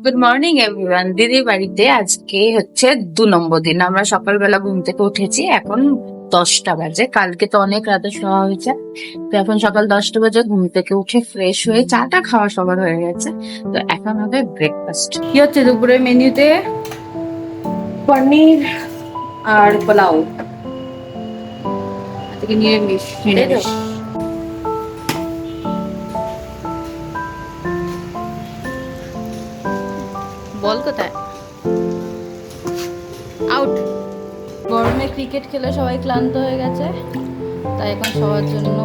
Good morning everyone. দিদির বাড়িতে আজকে হচ্ছে 2 নম্বর দিন। আমরা সকালবেলা ঘুম থেকে উঠেছি, এখন 10টা বাজে। কালকে তো অনেক রাতে শোয়া হয়েছে, তো এখন সকাল 10টা বাজে ঘুম থেকে উঠে ফ্রেশ হয়ে চাটা খাওয়া সবার হয়ে গেছে। তো এখন হবে ব্রেকফাস্ট। কি হচ্ছে দুপুরে মেনুতে? পনির আর পোলাও। আজকে নিরামিষ। নিরামিষ বল কোথায়? আউট। গরমে ক্রিকেট খেলে সবাই ক্লান্ত হয়ে গেছে, তাই এখন সবার জন্য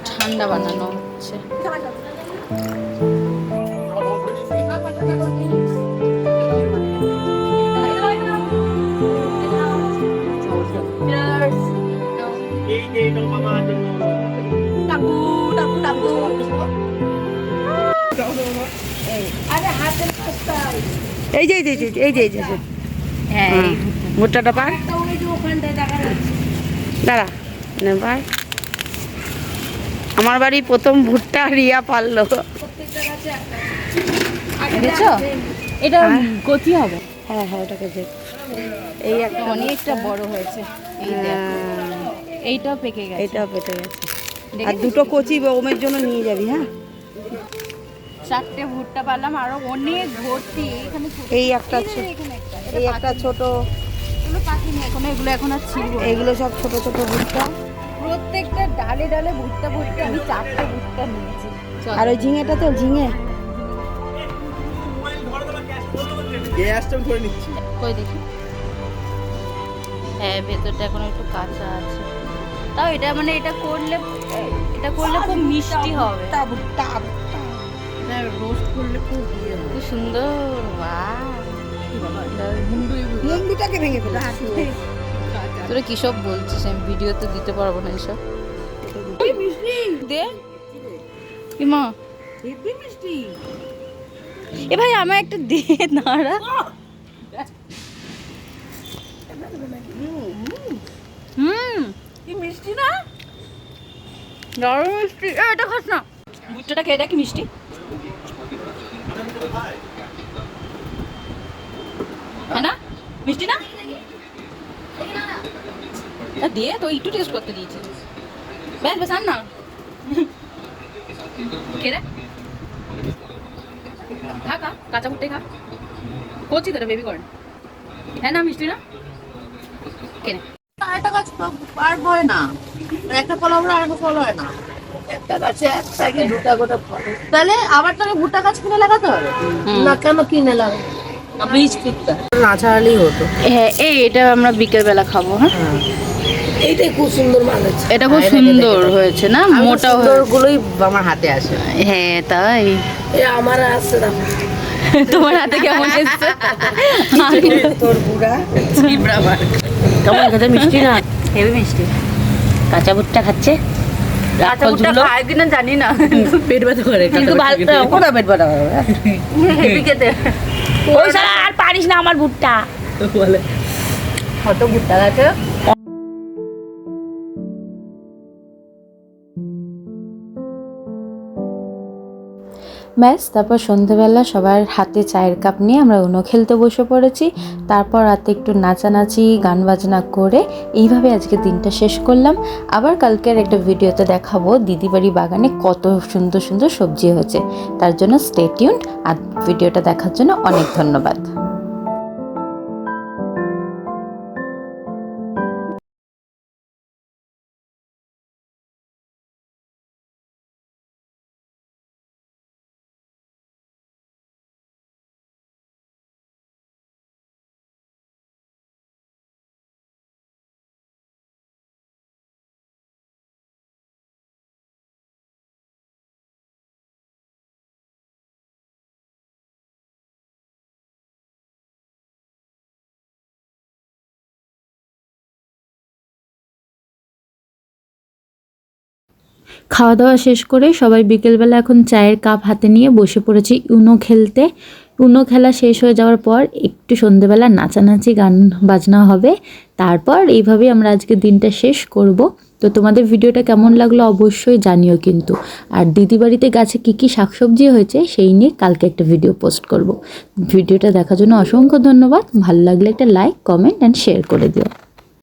ঠান্ডা বানানো হচ্ছে। এই যে এই যে এই যে এই যে হ্যাঁ, ভুট্টাটা পার দাঁড়া নে ভাই। আমার বাড়ি প্রথম ভুট্টা রিয়া পারলো। দেখেছো? এটা কচি হবে। হ্যাঁ হ্যাঁ ওটাকে দেখ, এই একটা অনেকটা বড় হয়েছে। এই দেখো, এইটাও পেকে গেছে। এইটাও পেটে গেছে। আর দুটো কচি ওমের জন্য নিয়ে যাবি। হ্যাঁ 4টে ভুট্টা পারলাম, আরো অনেক ভর্তি এখানে। এই একটা এই একটা ছোট, এগুলো পাকিনি এখনো, এগুলো এখন আর ছিলবো। এইগুলো সব ছোট ছোট ভুট্টা। প্রত্যেকটা ডালে ডালে ভুট্টা ভুট্টা আমি 4টে ভুট্টা নিয়েছি। আর ওই ঝিঙেটা তো ঝিঙে কই দেখি। হ্যাঁ, ভেতরটা এখন একটু কাঁচা আছে, তাও এটা মানে এটা করলে খুব মিষ্টি হবে। রোস্ট করলে খুব সুন্দর। মুন্ডুটাকে ভেঙে ফেলে। তোরা কি সব বলছিস? আমি ভিডিওতে দিতে পারবো না এসব। দে কি মা, এ ভাই আমার একটা দে নাড়া। কি মিষ্টি না, দারুণ মিষ্টি। এটা খাস না, ভুট্টাটা খেয়ে দেখ কি মিষ্টি। হ্যাঁ না, মিষ্টি না? দিয়ে তো একটু টেস্ট করতে দিয়েছি, ব্যাস ব্যাস। আর না খেয়ে খা, খা কাঁচা ভুট্টাই খা। কচি তোরা বেবি করেন। হ্যাঁ না, মিষ্টি না? কেনে একটা গাছ পার হয় না, একটা ফল হবে আর একটা ফল হয় না। একটা গাছে একটাকে দুটা গোটা ফল, তাহলে আবার তাহলে ভুট্টা গাছ কিনে লাগাতে হবে না? কেন কিনে লাগাবে? বীজ কিনতে না ছাড়ালেই হতো। হ্যাঁ, এটা আমরা বিকেল বেলা খাবো। হ্যাঁ, এইটাই খুব সুন্দর মাল হচ্ছে। এটা খুব সুন্দর হয়েছে না, মোটা গুলোই আমার হাতে আসে। হ্যাঁ তাই আমার আসছে না। তোমার হাতে কেমন এসছে? তোর বুড়া কেমন খেতে? মিষ্টি না? হেভি মিষ্টি। কাঁচা ভুট্টা খাচ্ছে। কাঁচা ভুট্টা খায় কিনা জানি না, পেট ব্যথা করে কিন্তু ভালো পেট ব্যথা করে। হেভি খেতে। ওই শালা আর পারিস না আমার ভুট্টা বলে। কত ভুট্টা গাছে। ব্যাস, তারপর সন্ধেবেলা সবার হাতে চায়ের কাপ নিয়ে আমরা উনো খেলতে বসে পড়েছি। তারপর রাতে একটু নাচানাচি গান বাজনা করে এইভাবে আজকে দিনটা শেষ করলাম। আবার কালকের একটা ভিডিওতে দেখাবো দিদি বাড়ি বাগানে কত সুন্দর সুন্দর সবজি হয়েছে। তার জন্য স্টে টিউনড, আর ভিডিওটা দেখার জন্য অনেক ধন্যবাদ। খাওয়া দাওয়া শেষ করে সবাই বিকেলবেলা এখন চায়ের কাপ হাতে নিয়ে বসে পড়েছি উনো খেলতে। উনো খেলা শেষ হয়ে যাওয়ার পর একটু সন্ধেবেলা নাচানাচি গান বাজনা হবে। তারপর এইভাবেই আমরা আজকে দিনটা শেষ করব। তো তোমাদের ভিডিওটা কেমন লাগলো অবশ্যই জানিও কিন্তু। আর দিদি বাড়িতে গাছে কী কী শাকসবজি হয়েছে সেই নিয়ে কালকে একটা ভিডিও পোস্ট করব। ভিডিওটা দেখার জন্য অসংখ্য ধন্যবাদ। ভালো লাগলে একটা লাইক, কমেন্ট অ্যান্ড শেয়ার করে দিও।